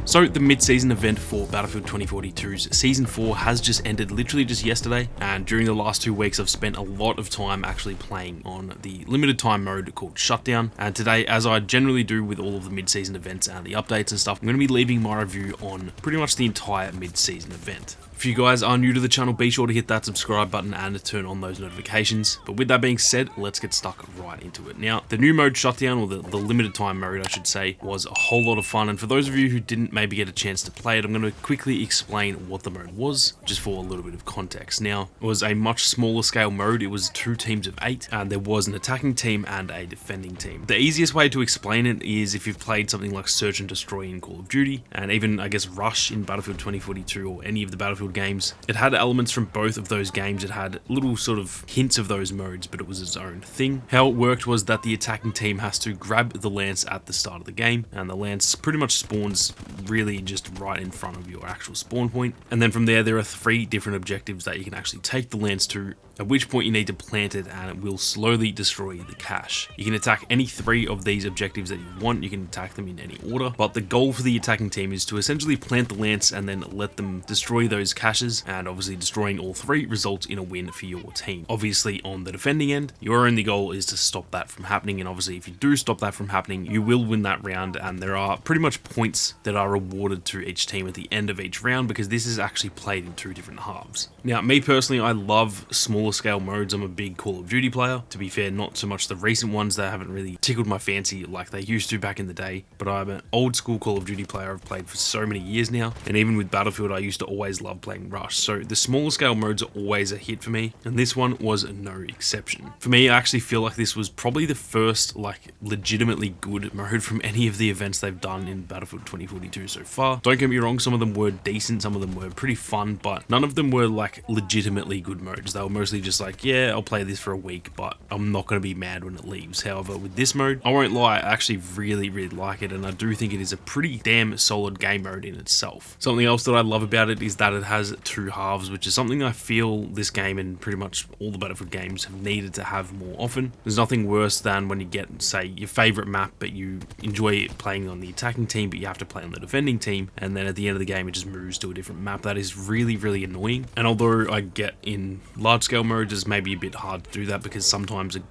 So the mid-season event for Battlefield 2042's Season 4 has just ended literally just yesterday, and during the last 2 weeks I've spent a lot of time actually playing on the limited time mode called Shutdown, and today, as I generally do with all of the mid-season events and the updates and stuff, I'm going to be leaving my review on pretty much the entire mid-season event. If you guys are new to the channel, be sure to hit that subscribe button and turn on those notifications. But with that being said, let's get stuck right into it. Now, the new mode Shutdown, or the limited time mode I should say, was a whole lot of fun, and for those of you who didn't maybe get a chance to play it, I'm going to quickly explain what the mode was, just for a little bit of context. Now, it was a much smaller scale mode. It was 2 teams of 8, and there was an attacking team and a defending team. The easiest way to explain it is if you've played something like Search and Destroy in Call of Duty, and even, I guess, Rush in Battlefield 2042 or any of the Battlefield games. It had elements from both of those games. It had little sort of hints of those modes, but it was its own thing. How it worked was that the attacking team has to grab the lance at the start of the game, and the lance pretty much spawns really just right in front of your actual spawn point. And then from there are 3 different objectives that you can actually take the lance to, at which point you need to plant it and it will slowly destroy the cache. You can attack any 3 of these objectives that you want. You can attack them in any order, but the goal for the attacking team is to essentially plant the lance and then let them destroy those caches, and obviously destroying all 3 results in a win for your team. Obviously on the defending end, your only goal is to stop that from happening, and obviously if you do stop that from happening, you will win that round, and there are pretty much points that are awarded to each team at the end of each round, because this is actually played in 2 different halves. Now, me personally, I love smaller scale modes. I'm a big Call of Duty player. To be fair, not so much the recent ones that haven't really tickled my fancy like they used to back in the day, but I'm an old school Call of Duty player. I've played for so many years now, and even with Battlefield, I used to always love playing Rush. So the smaller scale modes are always a hit for me, and this one was no exception. For me, I actually feel like this was probably the first legitimately good mode from any of the events they've done in Battlefield 2042 so far. Don't get me wrong, some of them were decent, some of them were pretty fun, but none of them were legitimately good modes. They were mostly just yeah, I'll play this for a week, but I'm not going to be mad when it leaves. However, with this mode, I won't lie, I actually really like it, and I do think it is a pretty damn solid game mode in itself. Something else that I love about it is that it has 2 halves, which is something I feel this game and pretty much all the Battlefield games have needed to have more often. There's nothing worse than when you get, say, your favorite map, but you enjoy playing on the attacking team, but you have to play on the defending team, and then at the end of the game, it just moves to a different map. That is really annoying. And although I get in large scale modes, it's maybe a bit hard to do that, because sometimes a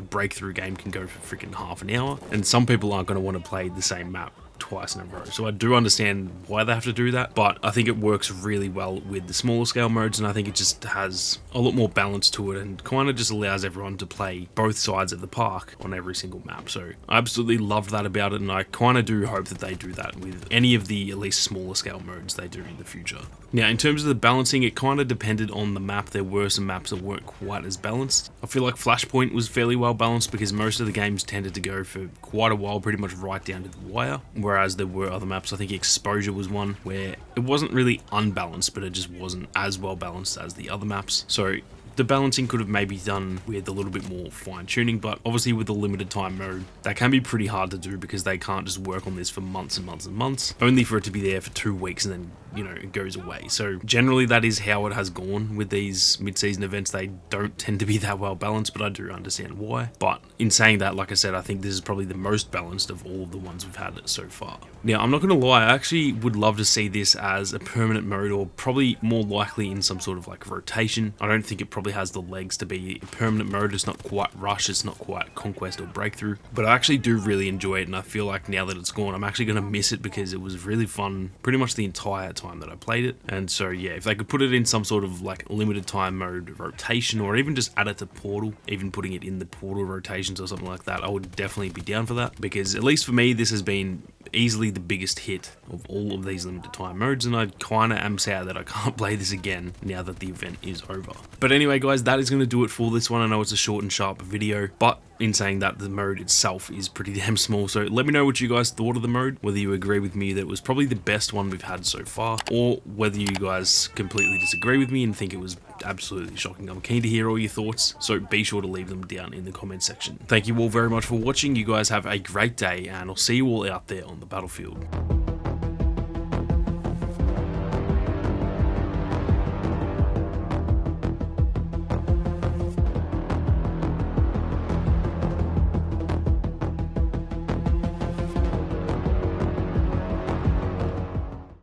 breakthrough game can go for freaking half an hour, and some people aren't going to want to play the same map twice in a row. So I do understand why they have to do that, but I think it works really well with the smaller scale modes, and I think it just has a lot more balance to it and kind of just allows everyone to play both sides of the park on every single map. So I absolutely love that about it, and I kind of do hope that they do that with any of the at least smaller scale modes they do in the future. Now, in terms of the balancing, it kind of depended on the map. There were some maps that weren't quite as balanced. I feel like Flashpoint was fairly well balanced, because most of the games tended to go for quite a while, pretty much right down to the wire, whereas there were other maps. I think Exposure was one where it wasn't really unbalanced, but it just wasn't as well balanced as the other maps. So the balancing could have maybe done with a little bit more fine tuning, but obviously with the limited time mode, that can be pretty hard to do, because they can't just work on this for months and months and months, only for it to be there for 2 weeks and then it goes away. So generally that is how it has gone with these mid-season events. They don't tend to be that well balanced, but I do understand why. But in saying that, like I said, I think this is probably the most balanced of all of the ones we've had so far. Now, I'm not going to lie, I actually would love to see this as a permanent mode, or probably more likely in some sort of rotation. I don't think it probably has the legs to be a permanent mode. It's not quite Rush, it's not quite Conquest or Breakthrough, but I actually do really enjoy it, and I feel like now that it's gone, I'm actually going to miss it, because it was really fun pretty much the entire time that I played it. And so yeah, if they could put it in some sort of limited time mode rotation, or even just add it to Portal, even putting it in the Portal rotations or something like that, I would definitely be down for that, because at least for me, this has been easily the biggest hit of all of these limited time modes, and I kind of am sad that I can't play this again now that the event is over. But anyway guys, that is going to do it for this one. I know it's a short and sharp video, but in saying that, the mode itself is pretty damn small, so let me know what you guys thought of the mode, whether you agree with me that it was probably the best one we've had so far, or whether you guys completely disagree with me and think it was absolutely shocking. I'm keen to hear all your thoughts, so be sure to leave them down in the comment section. Thank you all very much for watching. You guys have a great day, and I'll see you all out there on the battlefield.